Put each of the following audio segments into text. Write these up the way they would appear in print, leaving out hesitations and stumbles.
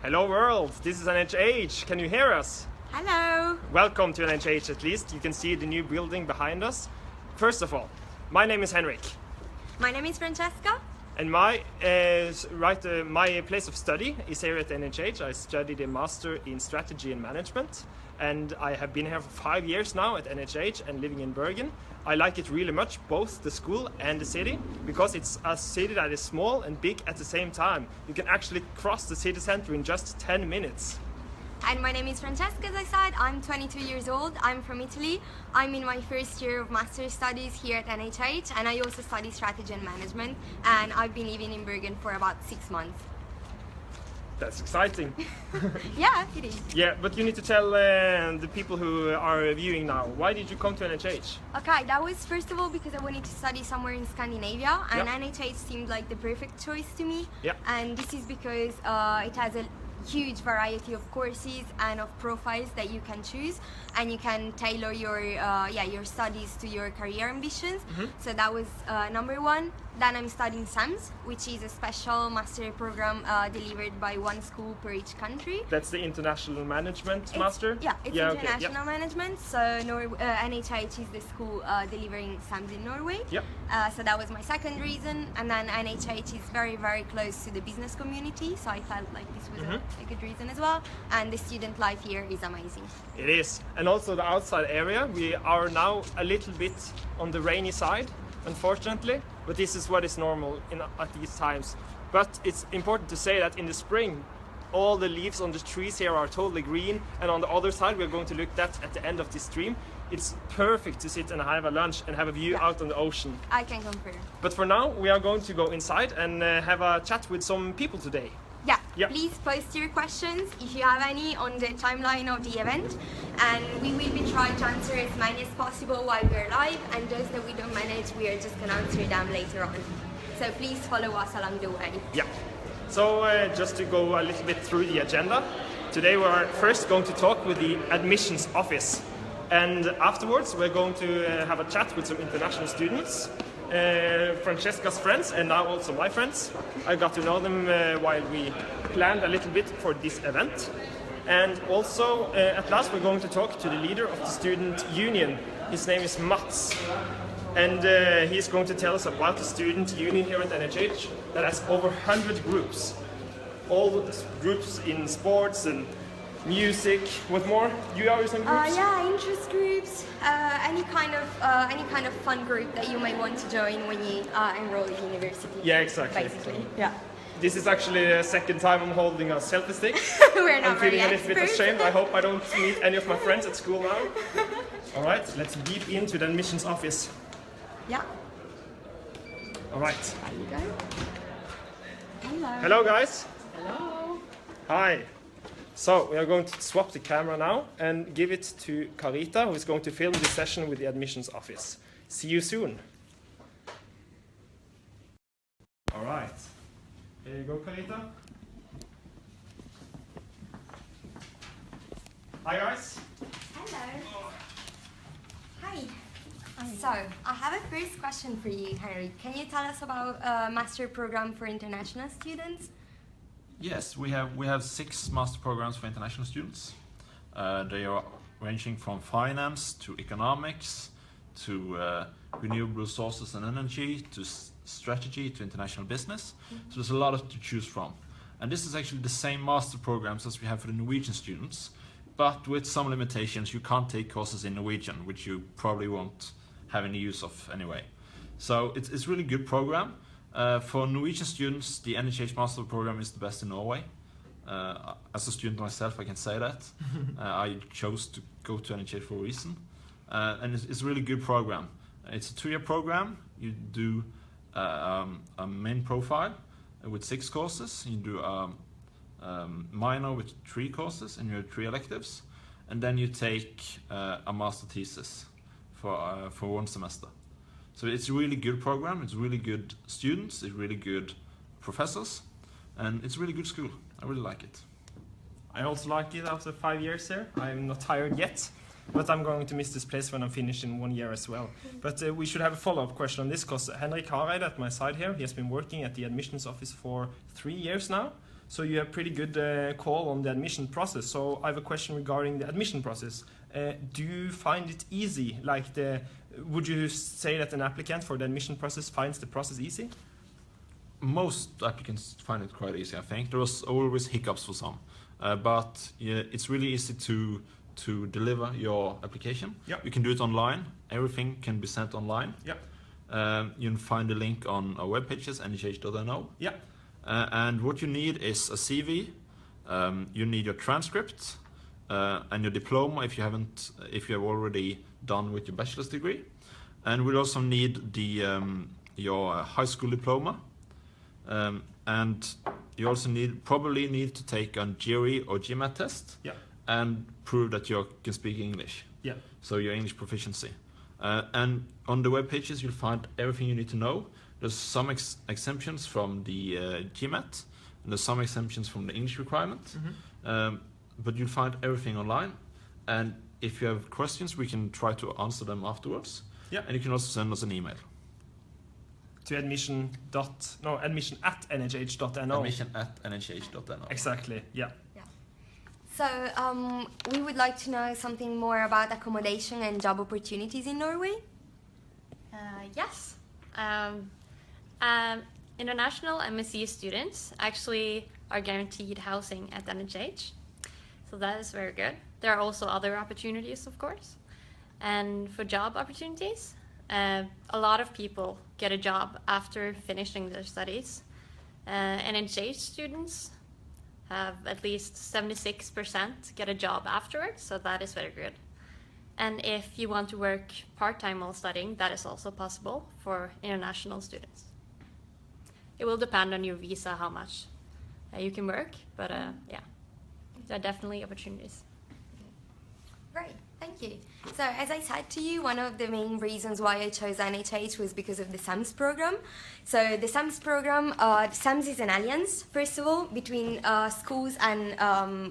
Hello world, this is NHH. Can you hear us? Hello! Welcome to NHH at least. You can see the new building behind us. First of all, my name is Henrik. My name is Francesca. And my place of study is here at NHH. I studied a master in strategy and management, and I have been here for 5 years now at NHH and living in Bergen. I like it really much, both the school and the city, because it's a city that is small and big at the same time. You can actually cross the city center in just 10 minutes. And my name is Francesca, as I said. I'm 22 years old. I'm from Italy. I'm in my first year of master's studies here at NHH, and I also study strategy and management, and I've been living in Bergen for about 6 months. That's exciting. Yeah, it is. Yeah, but you need to tell the people who are viewing now, why did you come to NHH? Okay, that was first of all because I wanted to study somewhere in Scandinavia, and Yeah. NHH seemed like the perfect choice to me. Yeah. And this is because it has a huge variety of courses and of profiles that you can choose, and you can tailor your studies to your career ambitions. So that was number one. Then I'm studying SAMS, which is a special master program delivered by one school per each country. That's the International Management Master? Yeah, it's okay, international management. So NHH is the school delivering SAMS in Norway. Yeah. So that was my second reason. And then NHH is very, very close to the business community. So I felt like this was a good reason as well. And the student life here is amazing. It is. And also the outside area. We are now a little bit on the rainy side, unfortunately. But this is what is normal at these times. But it's important to say that in the spring, all the leaves on the trees here are totally green, and on the other side, we're going to look at the end of this stream. It's perfect to sit and have a lunch and have a view out on the ocean. I can confirm. But for now, we are going to go inside and have a chat with some people today. Yeah, Yeah. please post your questions if you have any on the timeline of the event, and we will be trying to answer as many as possible while we're live, and those that we don't manage, we are just going to answer them later on. So please follow us along the way. Yeah. So just to go a little bit through the agenda, today we are first going to talk with the admissions office, and afterwards we're going to have a chat with some international students, Francesca's friends, and now also my friends. I got to know them while we planned a little bit for this event. And also, at last, we're going to talk to the leader of the student union. His name is Mats. And he's going to tell us about the student union here at NHH that has over 100 groups. All the groups in sports and music. What more? You are in some groups? Yeah, interest groups, any kind of fun group that you might want to join when you enroll at university. Yeah, exactly. Basically, yeah. This is actually the second time I'm holding a selfie stick. We're not I'm feeling very a little bit expert. ashamed. I hope I don't meet any of my friends at school now. All right, let's deep into the admissions office. Yeah. All right. There you go. Hello. Hello, guys. Hello. Hi. So we are going to swap the camera now and give it to Carita, who is going to film this session with the admissions office. See you soon. All right. Here you go, Carita. Hi, guys. Hello. Hi. So, I have a first question for you, Henry. Can you tell us about a master program for international students? Yes, we have 6 master programs for international students. They are ranging from finance to economics to renewable resources and energy to strategy to international business. So there's a lot to choose from. And this is actually the same master programs as we have for the Norwegian students, but with some limitations. You can't take courses in Norwegian, which you probably won't have any use of anyway. So it's a really good program. For Norwegian students, the NHH Master Program is the best in Norway. As a student myself, I can say that. I chose to go to NHH for a reason. And it's a really good program. It's a 2-year program. You do a main profile with 6 courses. You do a minor with 3 courses, and you have 3 electives. And then you take a master thesis for 1 semester. So it's a really good program, it's really good students, it's really good professors, and it's a really good school. I really like it. I also like it after 5 years here. I'm not tired yet, but I'm going to miss this place when I'm finished in 1 year as well. But we should have a follow-up question on this, because Henrik Hareide at my side here, he has been working at the admissions office for 3 years now. So you have pretty good call on the admission process. So I have a question regarding the admission process. Do you find it easy? Would you say that an applicant for the admission process finds the process easy? Most applicants find it quite easy, I think. There was always hiccups for some, but yeah, it's really easy to deliver your application. Yep. You can do it online. Everything can be sent online. Yep. You can find the link on our web pages, nhh.no. Yeah. And what you need is a CV. You need your transcript and your diploma if you have already done with your bachelor's degree. And we'll also need your high school diploma. And you also probably need to take a GRE or GMAT test. Yeah. And prove that you can speak English. Yeah. So your English proficiency. And on the web pages you'll find everything you need to know. There's some exemptions from the GMAT, and there's some exemptions from the English requirement. Mm-hmm. But you'll find everything online. And if you have questions, we can try to answer them afterwards. Yeah. And you can also send us an email. To admission at nhh.no. admission@nhh.no. Exactly, yeah. So we would like to know something more about accommodation and job opportunities in Norway. Yes. International MSc students actually are guaranteed housing at NHH. So that is very good. There are also other opportunities, of course. And for job opportunities, a lot of people get a job after finishing their studies. NHH students have at least 76% get a job afterwards, so that is very good. And if you want to work part-time while studying, that is also possible for international students. It will depend on your visa how much you can work, but yeah, there are definitely opportunities. Great, thank you. So as I said to you, one of the main reasons why I chose NHH was because of the SAMS program. So the SAMS program, SAMS is an alliance, first of all, between schools and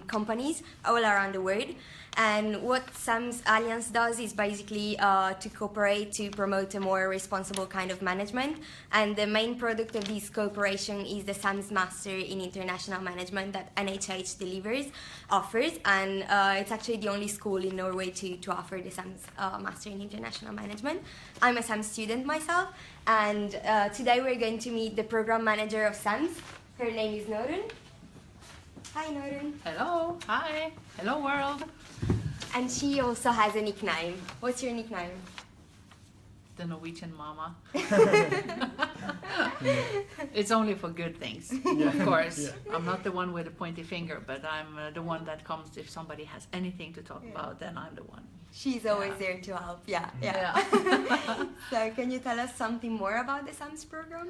companies all around the world. And what SAMS Alliance does is basically to cooperate to promote a more responsible kind of management. And the main product of this cooperation is the SAMS Master in International Management that NHH offers. And it's actually the only school in Norway to offer the SAMS Master in International Management. I'm a SAMS student myself. And today we're going to meet the program manager of SAMS. Her name is Norun. Hi, Norun. Hello, hi, hello world. And she also has a nickname. What's your nickname? The Norwegian mama. It's only for good things, of course. Yeah. I'm not the one with a pointy finger, but I'm the one that comes if somebody has anything to talk about, then I'm the one. She's always there to help, yeah. So can you tell us something more about the SAMS program?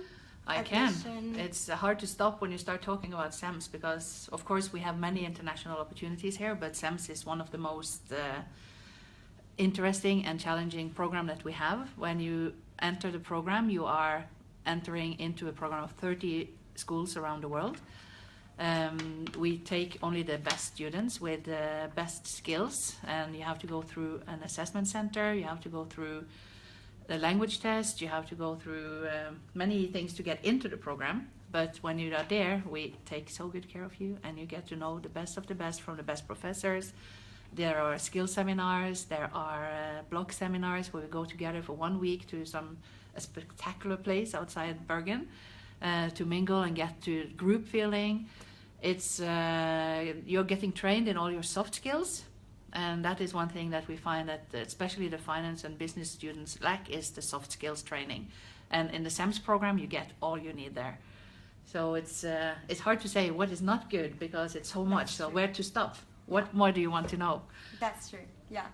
I can. It's hard to stop when you start talking about SAMS because, of course, we have many international opportunities here, but SAMS is one of the most interesting and challenging program that we have. When you enter the program, you are entering into a program of 30 schools around the world. We take only the best students with the best skills, and you have to go through an assessment center, you have to go through the language test, you have to go through many things to get into the program. But when you are there, we take so good care of you, and you get to know the best of the best from the best professors. There are skill seminars, there are block seminars where we go together for 1 week to a spectacular place outside Bergen to mingle and get to group feeling. It's you're getting trained in all your soft skills. And that is one thing that we find that especially the finance and business students lack is the soft skills training. And in the SAMS program, you get all you need there. So it's hard to say what is not good because it's so much. So where to stop? What more do you want to know? That's true, yeah.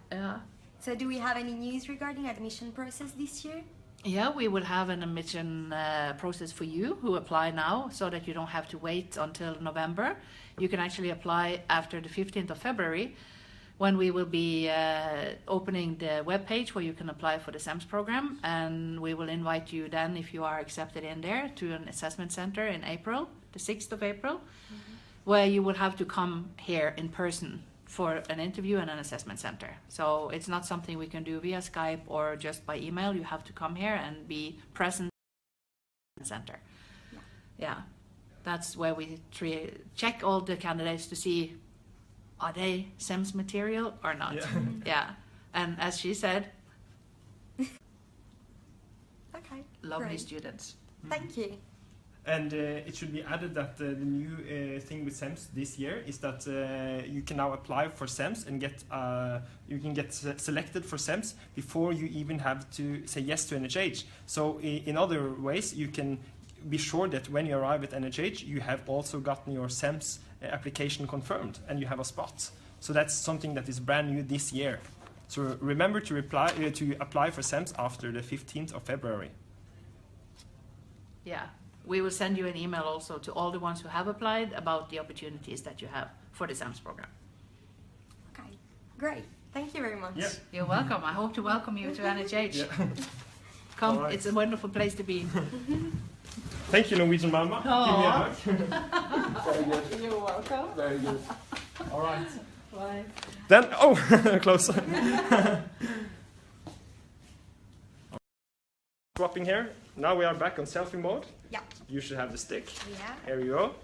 So do we have any news regarding admission process this year? Yeah, we will have an admission process for you who apply now so that you don't have to wait until November. You can actually apply after the 15th of February. When we will be opening the webpage where you can apply for the SAMS program, and we will invite you then, if you are accepted in there, to an assessment center in April, the 6th of April, where you will have to come here in person for an interview and an assessment center. So it's not something we can do via Skype or just by email. You have to come here and be present in the center. Yeah. That's where we check all the candidates to see, are they SEMS material or not? Yeah. Yeah. And as she said, Okay. lovely great. students. Thank you. And it should be added that the new thing with SEMS this year is that you can now apply for SEMS and get selected for SEMS before you even have to say yes to NHH. So in other ways, you can be sure that when you arrive at NHH, you have also gotten your SEMS application confirmed and you have a spot. So that's something that is brand new this year. So remember to apply for SEMS after the 15th of February. Yeah. We will send you an email also to all the ones who have applied about the opportunities that you have for the SEMS program. Okay. Great. Thank you very much. Yeah. You're welcome. I hope to welcome you to NHH. Yeah. Come, All right. it's a wonderful place to be. Thank you, Norwegian Mama. Aw. Give me a hug. Very good. You're welcome. Very good. All right. Bye. Then, oh, close. Swapping here. Now we are back on selfie mode. Yeah. You should have the stick. Yeah. Here you go.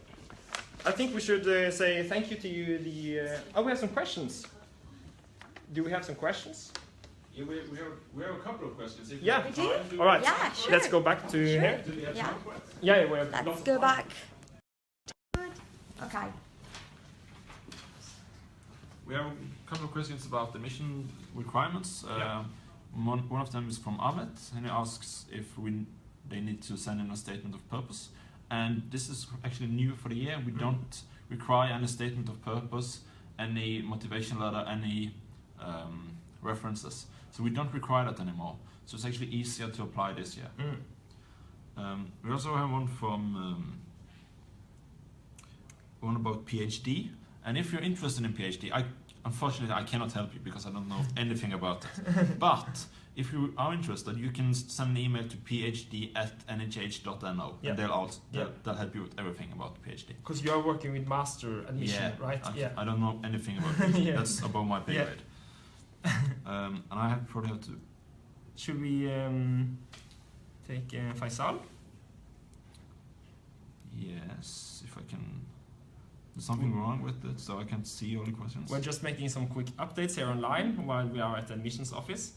I think we should say thank you to you. Oh, we have some questions. Do we have some questions? Yeah, we have a couple of questions. If Yeah. you have We do? time to- All right. Yeah, sure. Let's go back to here. Do we have Yeah. time for it? Yeah, we have Let's lots go of time. back. Good. Okay. We have a couple of questions about the mission requirements. Yeah. One of them is from Ahmed, and he asks if they need to send in a statement of purpose. And this is actually new for the year. We don't require any statement of purpose, any motivation letter, any references. So we don't require that anymore. So it's actually easier to apply this year. We also have one from one about PhD. And if you're interested in PhD, unfortunately I cannot help you because I don't know anything about it. But if you are interested, you can send an email to phd@nhh.no. Yeah. And Yeah. they'll help you with everything about PhD. Because you are working with master admission, right? I don't know anything about PhD. Yeah. That's above my pay Yeah. grade. And I probably have to. Should we take Faisal? Yes, if I can. There's something wrong with it, so I can't see all the questions. We're just making some quick updates here online while we are at the admissions office.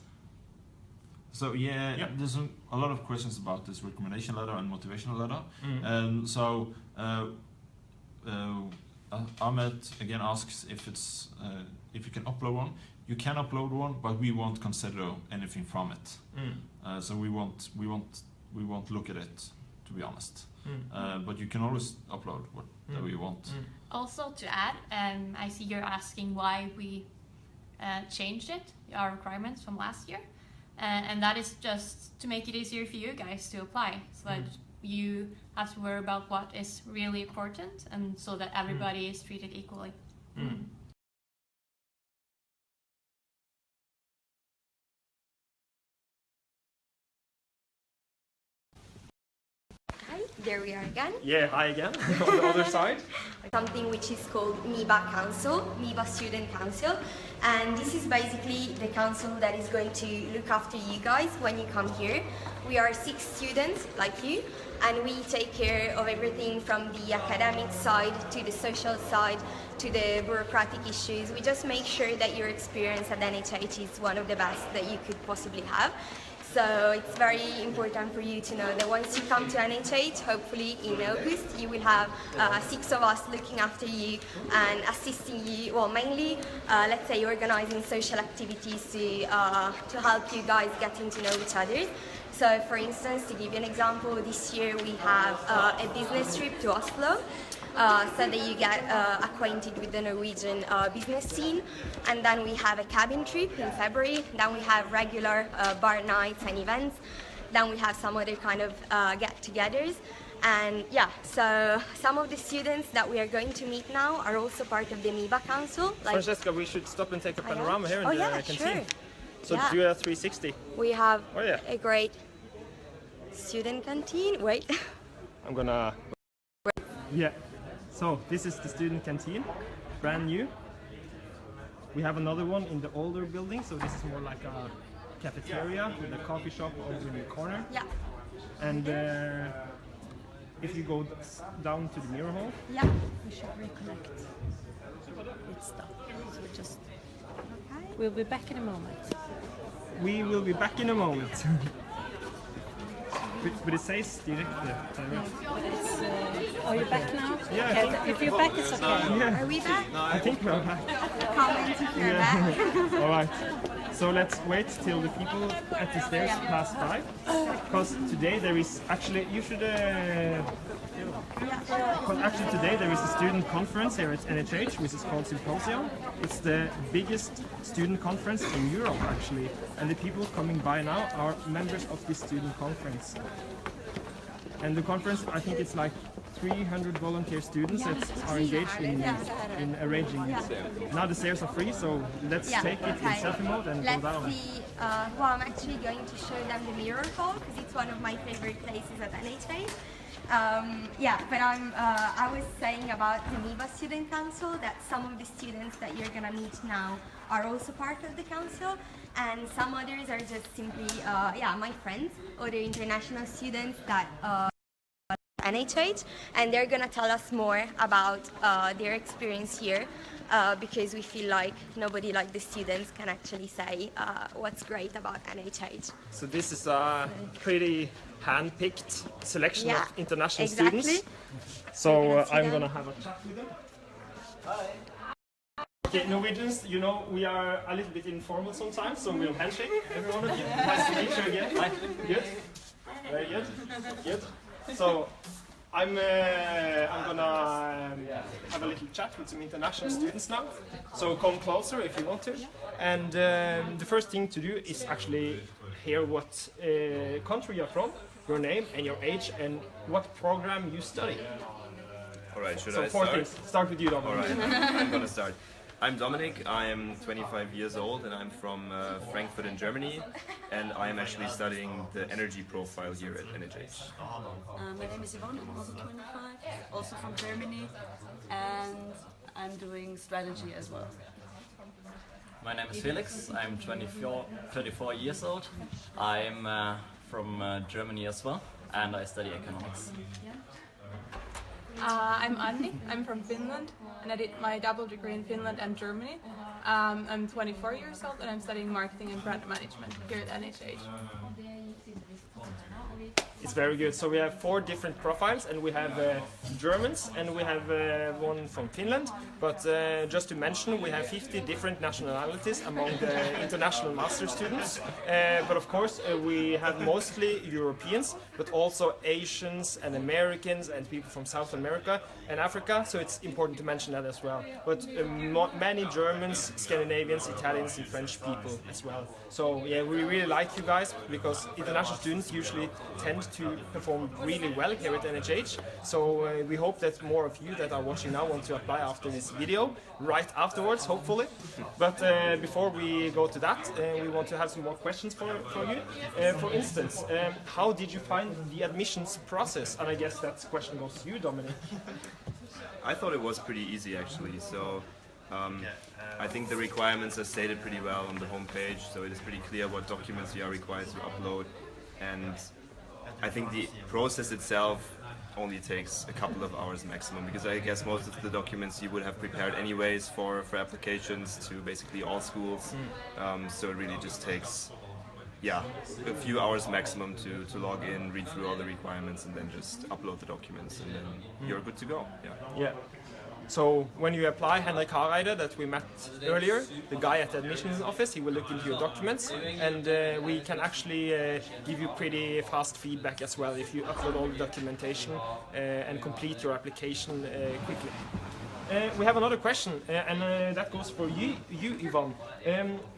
So yeah. There's a lot of questions about this recommendation letter and motivational letter. Ahmed again asks if you can upload one. You can upload one, but we won't consider anything from it. So we won't look at it, to be honest. But you can always upload whatever you want. Also to add, I see you're asking why we changed our requirements from last year. And that is just to make it easier for you guys to apply, so that you have to worry about what is really important, and so that everybody is treated equally. Hi, there we are again. Yeah, hi again on the other side. Something which is called MIBA Council, MIBA Student Council, and this is basically the council that is going to look after you guys when you come here. We are 6 students like you, and we take care of everything from the academic side to the social side to the bureaucratic issues. We just make sure that your experience at NHH is one of the best that you could possibly have. So it's very important for you to know that once you come to NHH, hopefully in August, you will have 6 of us looking after you and assisting you, well mainly, let's say organizing social activities to help you guys getting to know each other. So for instance, to give you an example, this year we have a business trip to Oslo. So that you get acquainted with the Norwegian business scene. And then we have a cabin trip in February. Then we have regular bar nights and events. Then we have some other kind of get-togethers. And yeah, so some of the students that we are going to meet now are also part of the MIBA Council. Francesca, we should stop and take a panorama here in the canteen. Sure. So Yeah. do a 360. We have Oh, yeah. a great student canteen. Wait. I'm gonna... Yeah. So this is the student canteen, brand new. We have another one in the older building, so this is more like a cafeteria with a coffee shop over in the corner. Yeah. And if you go down to the mirror hall. Yeah. We should reconnect. It's stopped. So just. Okay. We'll be back in a moment. We will be back in a moment. But it says directly. But it's, are you back now? Yeah, Okay, if you're back, it's okay. Are we back? I think we're back. Comment if you're back. All right. So let's wait till the people at the stairs pass by, because today there is actually actually today there is a student conference here at NHH, which is called Symposium. It's the biggest student conference in Europe actually, and the people coming by now are members of this student conference. And the conference, I think it's like 300 volunteer students that are engaged in arranging it. Now the stairs are free, so let's take it in selfie mode and Let's go down. see. Well, I'm actually going to show them the mirror hall because it's one of my favorite places at NHH. But I was saying about the NIVA Student Council that some of the students that you're gonna meet now are also part of the council, and some others are just simply my friends, other international students that NHH, and they're gonna tell us more about their experience here because we feel like nobody like the students can actually say what's great about NHH. So this is a pretty hand-picked selection Yeah, of international exactly. students. So gonna see I'm them. gonna have a chat with them. Okay, Norwegians, you know, we are a little bit informal sometimes, so we'll handshake every one of you. Nice to meet you again. Hi. Good? Very good. Good. So I'm gonna have a little chat with some international students now. So come closer if you want to. And the first thing to do is actually hear what country you're from, your name and your age, and what program you study. All right, should So I four start? things. Start with you, Dominic. All right, I'm gonna start. I'm Dominic, I am 25 years old and I'm from Frankfurt in Germany, and I am actually studying the energy profile here at NHH. My name is Yvonne, I'm also 25, also from Germany, and I'm doing strategy as well. My name is Felix, I'm 34 years old. I'm from Germany as well, and I study economics. I'm Anni, I'm from Finland, and I did my double degree in Finland and Germany. I'm 24 years old and I'm studying marketing and brand management here at NHH. It's very good. So we have 4 different profiles, and we have Germans, and we have one from Finland. But just to mention, we have 50 different nationalities among the international master students. But of course, we have mostly Europeans, but also Asians and Americans and people from South America and Africa. So it's important to mention that as well. But many Germans, Scandinavians, Italians, and French people as well. So yeah, we really like you guys because international students usually tend to perform really well here at NHH. So we hope that more of you that are watching now want to apply after this video, right afterwards, hopefully. But before we go to that, we want to have some more questions for you. For instance, how did you find the admissions process? And I guess that question goes to you, Dominic. I thought it was pretty easy actually, so I think the requirements are stated pretty well on the homepage, so it is pretty clear what documents you are required to upload, and I think the process itself only takes a couple of hours maximum, because I guess most of the documents you would have prepared anyways for applications to basically all schools, so it really just takes a few hours maximum to log in, read through all the requirements, and then just upload the documents, and then you're good to go. Yeah. So when you apply, Henrik Hareide, that we met earlier, the guy at the admissions office, he will look into your documents, and we can actually give you pretty fast feedback as well if you upload all the documentation and complete your application quickly. We have another question, and that goes for you Yvonne.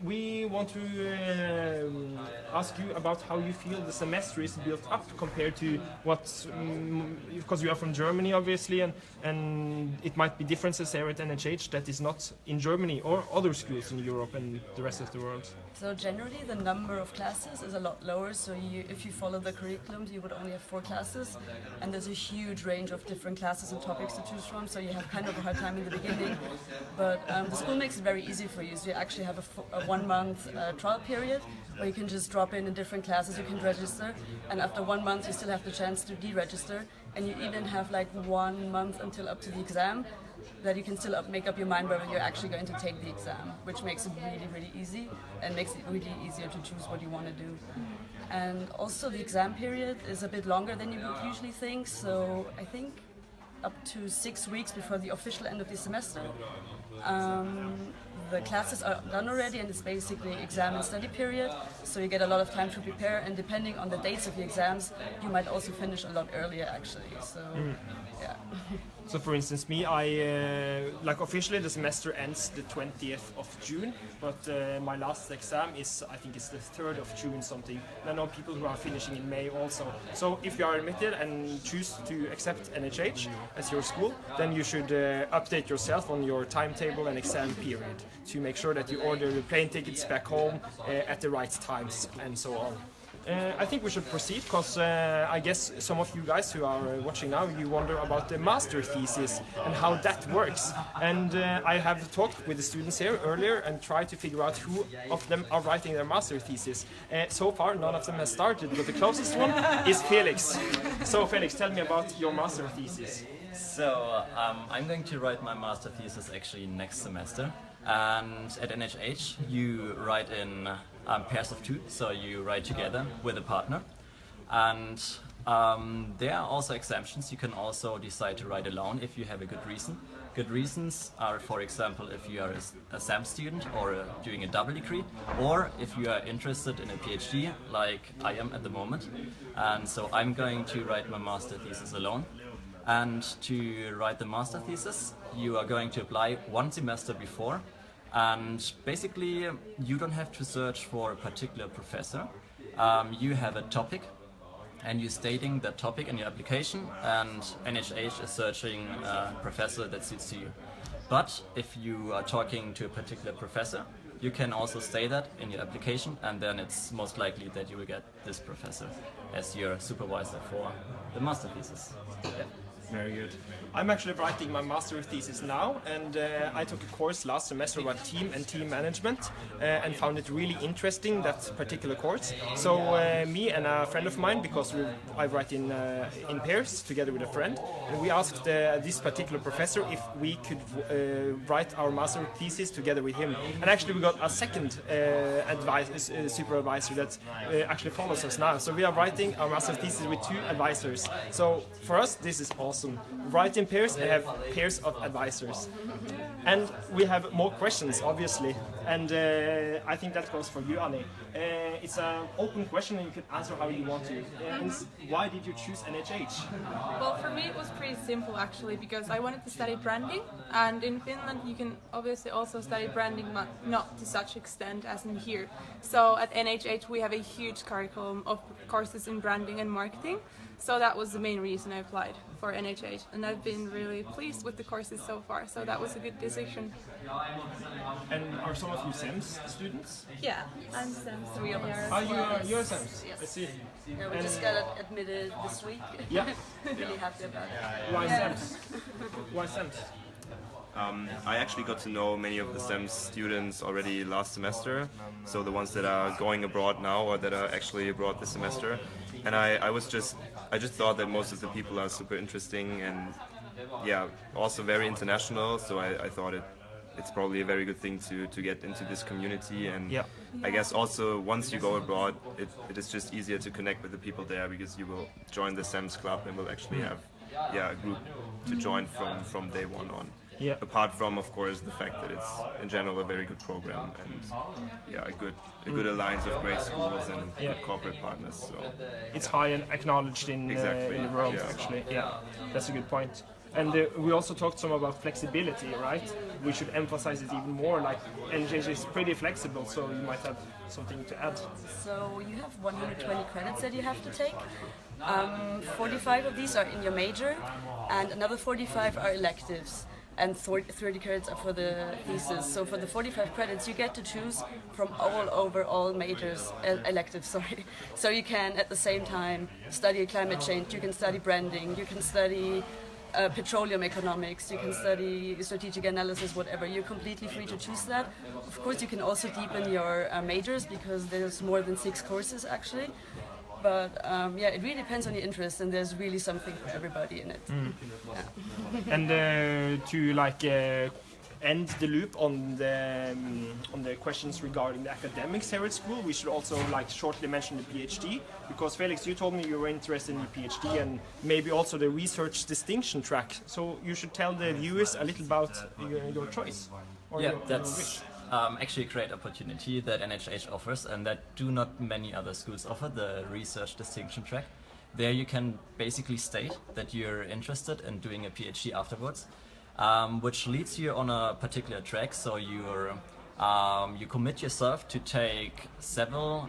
We want to ask you about how you feel the semester is built up compared to what, because you are from Germany obviously, and it might be differences here at NHH that is not in Germany or other schools in Europe and the rest of the world. So generally the number of classes is a lot lower, so if you follow the curriculum you would only have 4 classes, and there's a huge range of different classes and topics to choose from, so you have kind of a hard time in the beginning, but the school makes it very easy for you. So you actually have a 1-month trial period where you can just drop in different classes, you can register, and after 1 month you still have the chance to deregister, and you even have like 1 month until up to the exam, that you can still make up your mind whether you're actually going to take the exam, which makes it really, really easy and makes it really easier to choose what you want to do. And also the exam period is a bit longer than you would usually think, so I think up to 6 weeks before the official end of the semester. The classes are done already, and it's basically exam and study period, so you get a lot of time to prepare, and depending on the dates of the exams, you might also finish a lot earlier actually, so yeah. So for instance, me, like officially the semester ends the 20th of June, but my last exam is, I think it's the 3rd of June something. And I know people who are finishing in May also. So if you are admitted and choose to accept NHH as your school, then you should update yourself on your timetable and exam period to make sure that you order the plane tickets back home at the right times and so on. I think we should proceed, because I guess some of you guys who are watching now, you wonder about the master thesis and how that works. And I have talked with the students here earlier and tried to figure out who of them are writing their master thesis. So far, none of them has started, but the closest one is Felix. So Felix, tell me about your master thesis. So I'm going to write my master thesis actually next semester. And at NHH, you write in pairs of 2, so you write together with a partner. And there are also exemptions. You can also decide to write alone if you have a good reason. Good reasons are, for example, if you are a SAM student or doing a double degree, or if you are interested in a PhD, like I am at the moment. And so I'm going to write my master thesis alone. And to write the master thesis, you are going to apply 1 semester before. And basically, you don't have to search for a particular professor. You have a topic, and you're stating that topic in your application, and NHH is searching a professor that suits you. But if you are talking to a particular professor, you can also state that in your application, and then it's most likely that you will get this professor as your supervisor for the master thesis. Yeah. Very good. I'm actually writing my master thesis now, and I took a course last semester about team and team management and found it really interesting, that particular course. So me and a friend of mine, because I write in pairs together with a friend, and we asked this particular professor if we could write our master thesis together with him. And actually we got a second supervisor that actually follows us now. So we are writing our master thesis with 2 advisors. So for us this is awesome. Write in pairs and have pairs of advisors. And we have more questions, obviously. And I think that goes for you, Annie. It's an open question and you can answer how you want to. Why did you choose NHH? Well, for me it was pretty simple actually, because I wanted to study branding, and in Finland you can obviously also study branding, but not to such extent as in here. So at NHH we have a huge curriculum of courses in branding and marketing. So that was the main reason I applied for NHH, and I've been really pleased with the courses so far, so that was a good decision. And are some of you SEMS students? Yeah, I'm SEMS. 3 of us. You're SEMS? Yes. I see. Yeah, we just got admitted this week. Yeah. Really happy about it. Why SEMS? Why SEMS? I actually got to know many of the SEMS students already last semester, so the ones that are going abroad now or that are actually abroad this semester. And I just thought that most of the people are super interesting and yeah, also very international, so I thought it's probably a very good thing to get into this community. And yeah. I guess also once you go abroad, it is just easier to connect with the people there, because you will join the SEMS club and will actually have a group to join from day 1 on. Yeah. Apart from, of course, the fact that it's in general a very good program and a good alliance of great schools and good corporate partners. So it's high and acknowledged in the world, actually. Yeah, that's a good point. And we also talked some about flexibility, right? We should emphasize it even more. Like NHH is pretty flexible, so you might have something to add. So you have 120 credits that you have to take. 45 of these are in your major, and another 45 are electives. And 30 credits are for the thesis. So for the 45 credits, you get to choose from all majors, electives, sorry. So you can, at the same time, study climate change, you can study branding, you can study petroleum economics, you can study strategic analysis, whatever. You're completely free to choose that. Of course, you can also deepen your majors, because there's more than 6 courses, actually. but yeah, it really depends on your interest, and there's really something for everybody in it. Yeah. And to like end the loop on the questions regarding the academics here at school, we should also like shortly mention the PhD, because Felix, you told me you were interested in the PhD and maybe also the research distinction track. So you should tell the viewers a little about your choice. Or Yeah, your that's wish. actually a great opportunity that NHH offers, and that do not many other schools offer, the research distinction track. There you can basically state that you're interested in doing a PhD afterwards, which leads you on a particular track. So you commit yourself to take several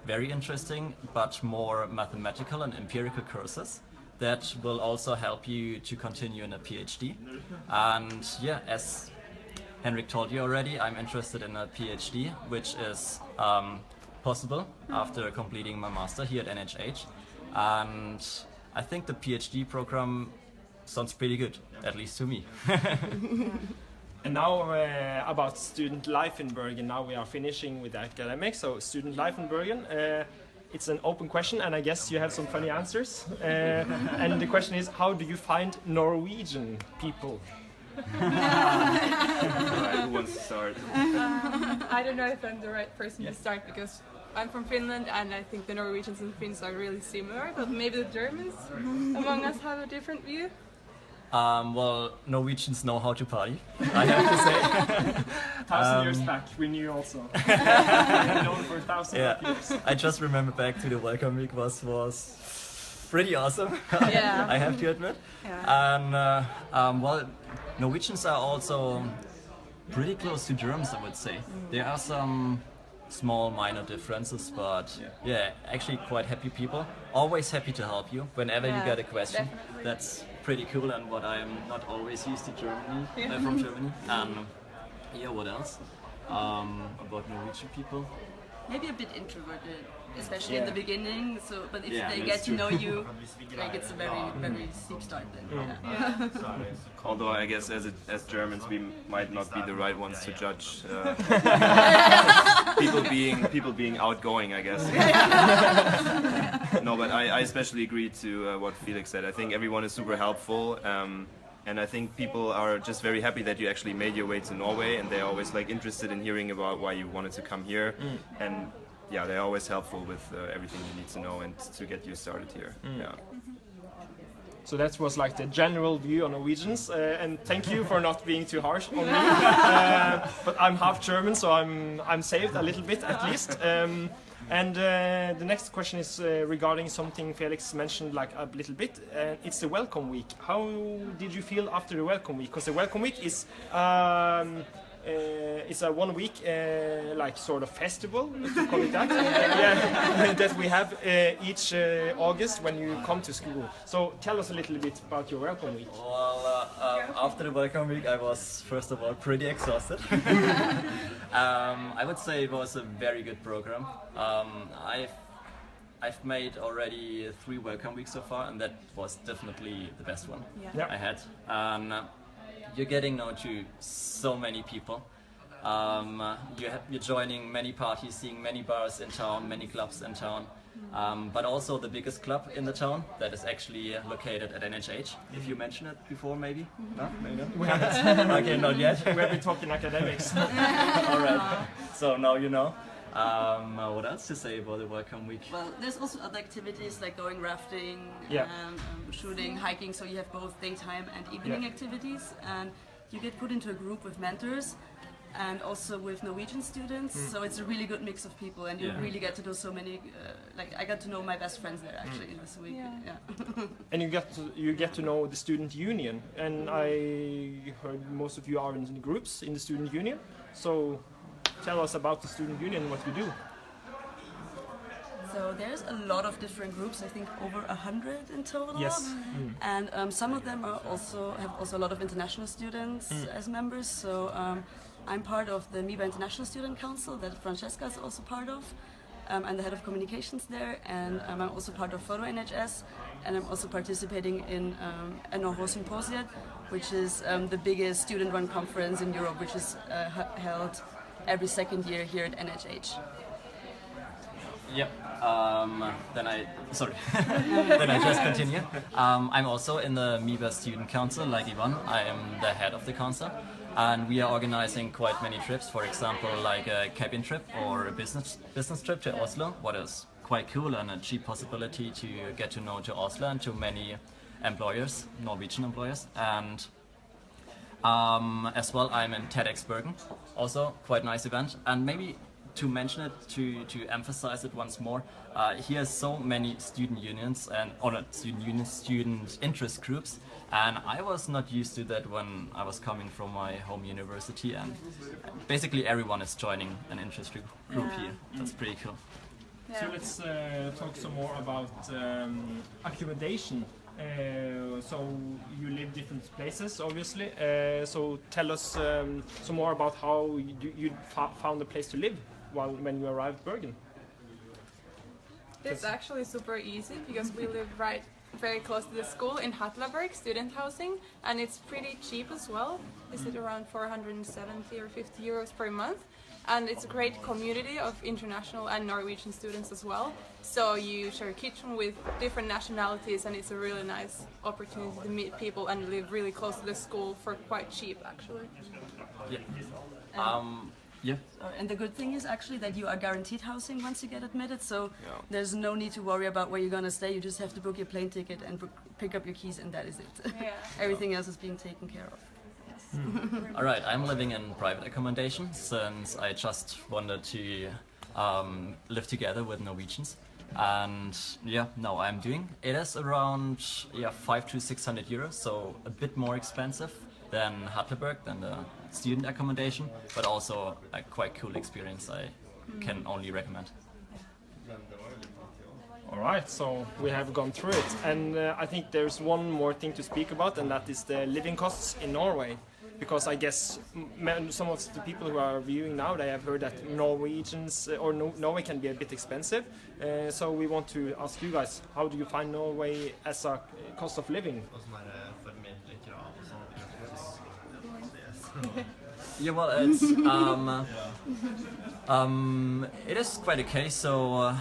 very interesting, but more mathematical and empirical courses that will also help you to continue in a PhD. And yeah, as Henrik told you already, I'm interested in a PhD, which is possible after completing my master here at NHH. And I think the PhD program sounds pretty good, at least to me. And now about student life in Bergen. Now we are finishing with the academics, so student life in Bergen. It's an open question, and I guess you have some funny answers. And the question is, how do you find Norwegian people? Alright, who wants to start? I don't know if I'm the right person to start, because I'm from Finland and I think the Norwegians and Finns are really similar, but maybe the Germans among us have a different view. Well, Norwegians know how to party, I have to say. 1,000 years back, we knew also. Known for 1,000 years. I just remember back to the welcome week was pretty awesome. Yeah. I have to admit. Yeah. And well, Norwegians are also pretty close to Germans, I would say. There are some small minor differences, but yeah, actually quite happy people. Always happy to help you whenever you get a question. Definitely. That's pretty cool, and what I'm not always used to Germany, from Germany. And yeah, what else? About Norwegian people. Maybe a bit introverted, especially in the beginning. So, but if they get to know you, like it's a very steep start then. Although I guess as Germans we might not be the right ones to judge people being outgoing, I guess. No, but I especially agree to what Felix said. I think everyone is super helpful. And I think people are just very happy that you actually made your way to Norway, and they're always like interested in hearing about why you wanted to come here. And yeah, they're always helpful with everything you need to know and to get you started here. Yeah. So that was like the general view on Norwegians, and thank you for not being too harsh on me. But I'm half German, so I'm saved a little bit at least. And the next question is regarding something Felix mentioned like a little bit. It's the Welcome Week. How did you feel after the Welcome Week? Because the Welcome Week is it's a 1 week like sort of festival, to call it that, that we have each August when you come to school. So tell us a little bit about your Welcome Week. Well, after the Welcome Week I was first of all pretty exhausted. I would say it was a very good program. I've made already 3 Welcome Weeks so far, and that was definitely the best one I had. You're getting known to so many people. You're joining many parties, seeing many bars in town, many clubs in town. But also the biggest club in the town that is actually located at NHH. If you mentioned it before, maybe? No? Maybe not? We haven't. Okay, not yet. We've been talking academics. Alright, so now you know. What else to say about the Welcome Week? Well, there's also other activities like going rafting, shooting, hiking, so you have both daytime and evening activities, and you get put into a group with mentors and also with Norwegian students, so it's a really good mix of people, and you really get to know so many, like I got to know my best friends there actually this week. And you get to know the student union, and I heard most of you are in the groups in the student union, so tell us about the student union and what you do. So there's a lot of different groups, I think over 100 in total. Yes. And some of them are have a lot of international students as members. So I'm part of the MIBA International Student Council that Francesca is also part of. I'm the head of communications there, and I'm also part of Photo NHS, and I'm also participating in NHH Symposiet, which is the biggest student-run conference in Europe, which is held every second year here at NHH. Yep. Then I just continue. I'm also in the MIBA Student Council, like Ivan. I am the head of the council, and we are organizing quite many trips. For example, like a cabin trip or a business trip to Oslo, what is quite cool and a cheap possibility to get to know to Oslo and to many employers, Norwegian employers. And as well, I'm in TEDx Bergen, also quite nice event. And maybe to mention it, to emphasize it once more, here are so many student unions and student interest groups, and I was not used to that when I was coming from my home university, and basically everyone is joining an interest group here. That's pretty cool. So let's talk some more about accommodation. So you live different places, obviously. So tell us some more about how you found a place to live when you arrived Bergen. It's actually super easy because we live very close to the school in Hatlaberg student housing, and it's pretty cheap as well. Is it around 470 or 50 euros per month? And it's a great community of international and Norwegian students as well. So you share a kitchen with different nationalities, and it's a really nice opportunity to meet people and live really close to the school for quite cheap, actually. Yeah. Yeah. And the good thing is actually that you are guaranteed housing once you get admitted, so there's no need to worry about where you're gonna stay. You just have to book your plane ticket and pick up your keys, and that is it. Yeah. Everything else is being taken care of. All right, I'm living in private accommodation since I just wanted to live together with Norwegians, and yeah, now I'm doing. It is around 500 to 600 euros, so a bit more expensive than Hatleberg, than the student accommodation, but also a quite cool experience I can only recommend. All right, so we have gone through it, and I think there's one more thing to speak about, and that is the living costs in Norway. Because I guess some of the people who are viewing now, they have heard that Norwegians or Norway can be a bit expensive. So we want to ask you guys, how do you find Norway as a cost of living? Yeah, well, it's it is quite okay. So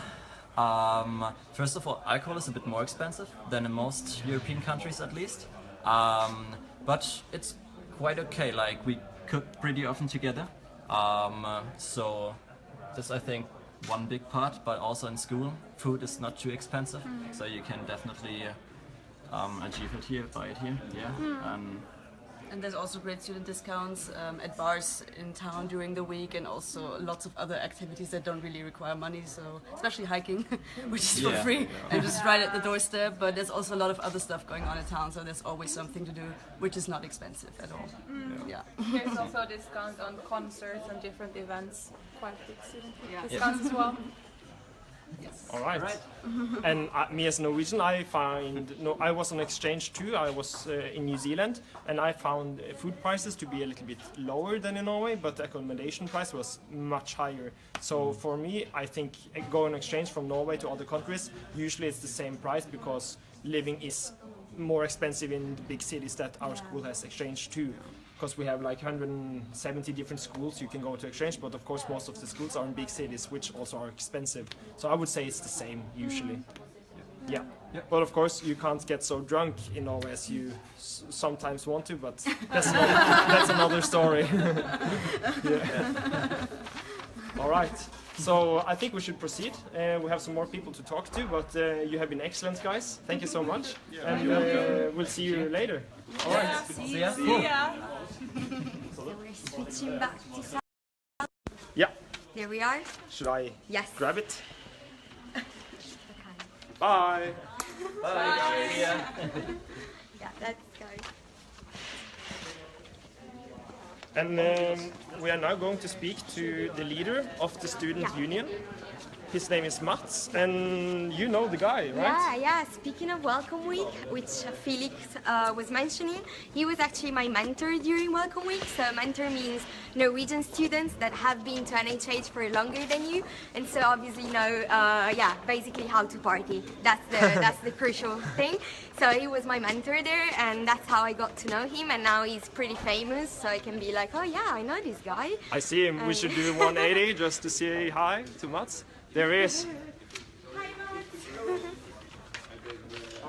first of all, alcohol is a bit more expensive than in most European countries, at least. But it's quite okay. Like, we cook pretty often together. So that's, I think, one big part. But also in school, food is not too expensive, so you can definitely achieve it here, buy it here. Yeah. And there's also great student discounts at bars in town during the week, and also lots of other activities that don't really require money, so especially hiking, which is for free and just right at the doorstep. But there's also a lot of other stuff going on in town, so there's always something to do, which is not expensive at all. Yeah. There's also discounts on concerts and different events, quite big student discounts as well. Yes. All right. And me as a Norwegian, I was on exchange too. I was in New Zealand, and I found food prices to be a little bit lower than in Norway, but the accommodation price was much higher. So for me, I think going on exchange from Norway to other countries, usually it's the same price, because living is more expensive in the big cities that our school has exchange to. Because we have like 170 different schools you can go to exchange, but of course most of the schools are in big cities, which also are expensive. So I would say it's the same usually. Yeah. But of course you can't get so drunk in Norway as you sometimes want to, but that's another story. All right. So I think we should proceed. We have some more people to talk to, but you have been excellent, guys. Thank you so much, and we'll see you later. All right. See ya. So we're switching back to sound. Yeah. There we are. Should I grab it? Okay. Bye. Bye. Yeah, let's go. And we are now going to speak to the leader of the student union. His name is Mats, and you know the guy, right? Yeah. Speaking of Welcome Week, which Felix was mentioning, he was actually my mentor during Welcome Week. So mentor means Norwegian students that have been to NHH for longer than you, and so obviously know, basically how to party. That's the crucial thing. So he was my mentor there, and that's how I got to know him. And now he's pretty famous, so I can be like, oh yeah, I know this guy. I see him. We should do 180 just to say hi to Mats. There he is.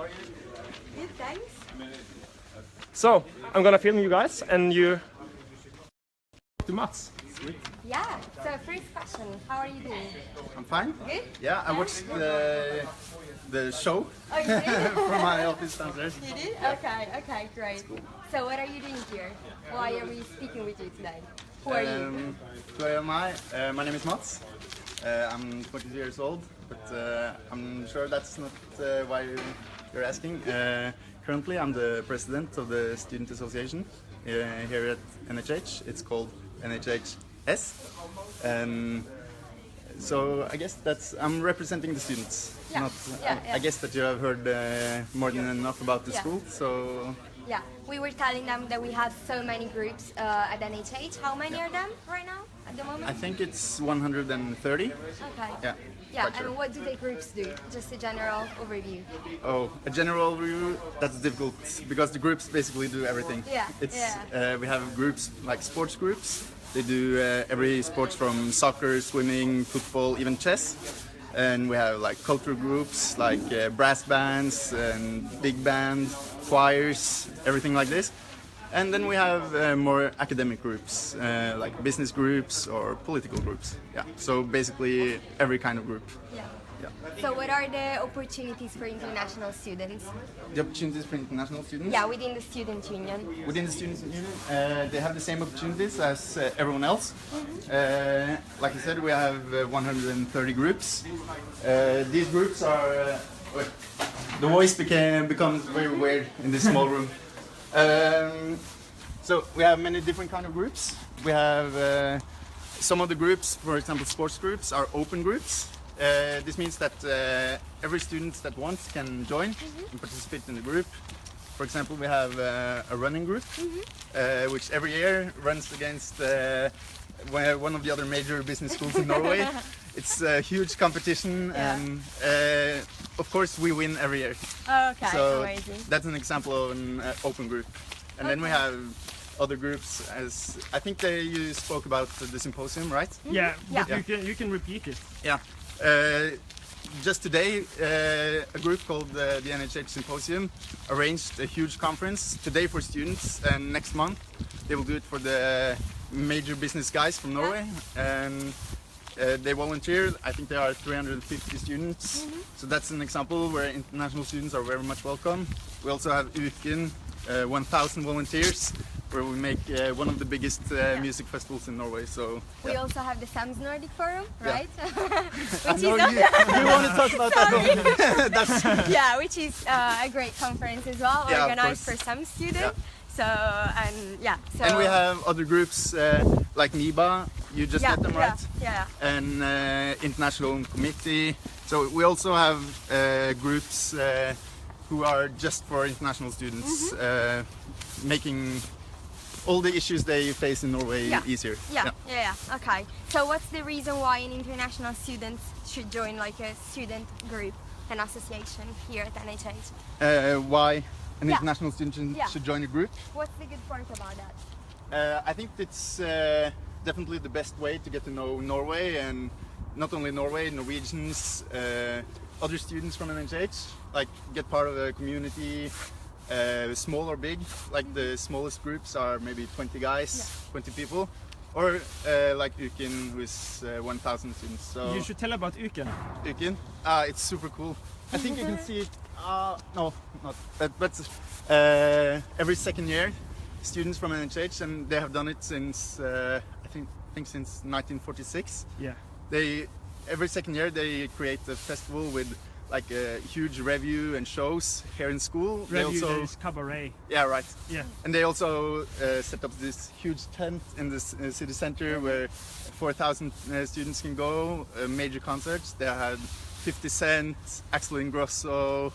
Good, thanks. So, I'm gonna film you guys and you to Mats. Yeah, so first question, how are you doing? I'm fine. Good? Yeah, I watched the show Oh, you did? from my office downstairs. You did? Okay, great. So what are you doing here? Why are we speaking with you today? Who are you? Who am I? My name is Mats. I'm 22 years old, but I'm sure that's not why you're asking. Currently, I'm the president of the Student Association here at NHH. It's called NHHS. So I guess I'm representing the students. Yeah. I guess that you have heard more than enough about the Yeah. school. So Yeah, we were telling them that we have so many groups at NHH. How many are them right now at the moment? I think it's 130. Okay. Yeah. Yeah, quite sure. and what do the groups do? Just a general overview. Oh, a general overview, that's difficult because the groups basically do everything. Yeah, We have groups like sports groups. They do every sport from soccer, swimming, football, even chess. And we have like cultural groups like brass bands and big band, choirs, everything like this. And then we have more academic groups like business groups or political groups. Yeah, so basically every kind of group. Yeah. Yeah. So what are the opportunities for international students? The opportunities for international students? Yeah, within the student union. Within the students' union, they have the same opportunities as everyone else. Like I said, we have 130 groups. These groups are... the voice becomes very weird in this small room. So we have many different kind of groups. We have some of the groups, for example, sports groups, are open groups. This means that every student that wants can join and participate in the group. For example, we have a running group, which every year runs against one of the other major business schools in Norway. It's a huge competition, and of course we win every year. Okay, so amazing. that's an example of an open group. And then we have other groups, as I think you spoke about the symposium, right? Yeah, but Yeah. you can repeat it. Yeah. Just today, a group called the NHH Symposium arranged a huge conference today for students, and next month they will do it for the major business guys from Norway. And they volunteer. I think there are 350 students. So that's an example where international students are very much welcome. We also have Uken, 1,000 volunteers, where we make one of the biggest music festivals in Norway. So We also have the SAMS Nordic Forum, Yeah. right? I know you want to talk about that. That's Yeah, which is a great conference as well, Yeah, of organized course. for some students. Yeah. So so And we have other groups like NIBA, you just met them, right? Yeah. And International Committee. So we also have groups who are just for international students, making all the issues they face in Norway easier. Yeah. Okay. So what's the reason why an international student should join like a student group, an association here at NHH? Why an Yeah. international student Yeah. should join a group? What's the good part about that? I think it's definitely the best way to get to know Norway, and not only Norway, Norwegians, other students from NHH, like get part of a community, small or big. Like the smallest groups are maybe 20 guys, 20 people, or like Uken, who is 1,000 students. So You should tell about Uken. Uken, it's super cool. I think you can see it. No, not. But every second year, students from NHH, and they have done it since I think since 1946. Yeah. Every second year they create a festival with like a huge revue and shows here in school. They Review also, days, cabaret. yeah, right. Yeah. And they also set up this huge tent in this city center where 4,000 students can go. Major concerts. They had 50 Cent, Axel Ingrosso,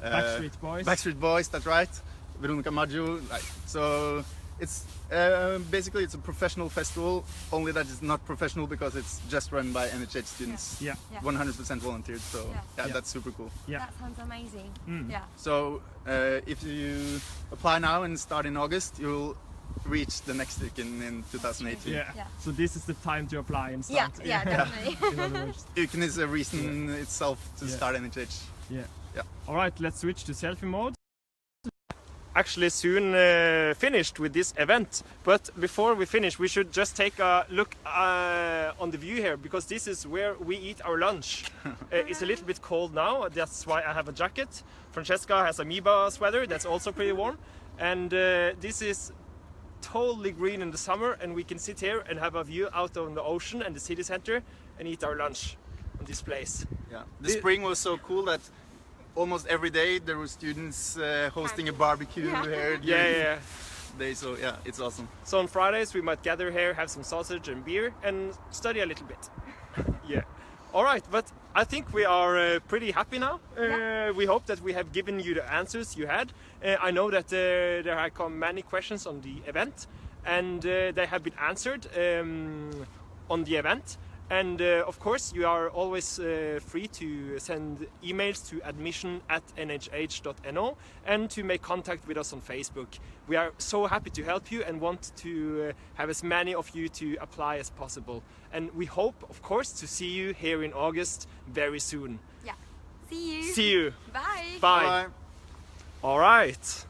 Backstreet Boys. That's right. Veronica Maggio. So it's basically it's a professional festival. Only that it's not professional because it's just run by NHH students. Yeah. 100% volunteered. So Yeah. that's super cool. Yeah. That sounds amazing. Yeah. So if you apply now and start in August, you'll reach the next Uken in 2018. Yeah. Yeah. So this is the time to apply and Yeah, start. definitely. In other words. Uken is a reason itself to Yeah. start NHH. Yeah. Yeah. All right, let's switch to selfie mode. Actually soon finished with this event, but before we finish we should just take a look on the view here, because this is where we eat our lunch. It's a little bit cold now, that's why I have a jacket. Francesca has a Miba sweater that's also pretty warm, and this is totally green in the summer, and we can sit here and have a view out on the ocean and the city center and eat our lunch on this place. Yeah. The spring was so cool that almost every day there were students hosting a barbecue here during the day, so yeah, it's awesome. So on Fridays we might gather here, have some sausage and beer and study a little bit. Yeah. All right, but I think we are pretty happy now. We hope that we have given you the answers you had. I know that there have come many questions on the event, and they have been answered on the event. And of course, you are always free to send emails to admission@nhh.no and to make contact with us on Facebook. We are so happy to help you and want to have as many of you to apply as possible. And we hope, of course, to see you here in August very soon. Yeah. See you. See you. Bye. Bye. Bye. All right.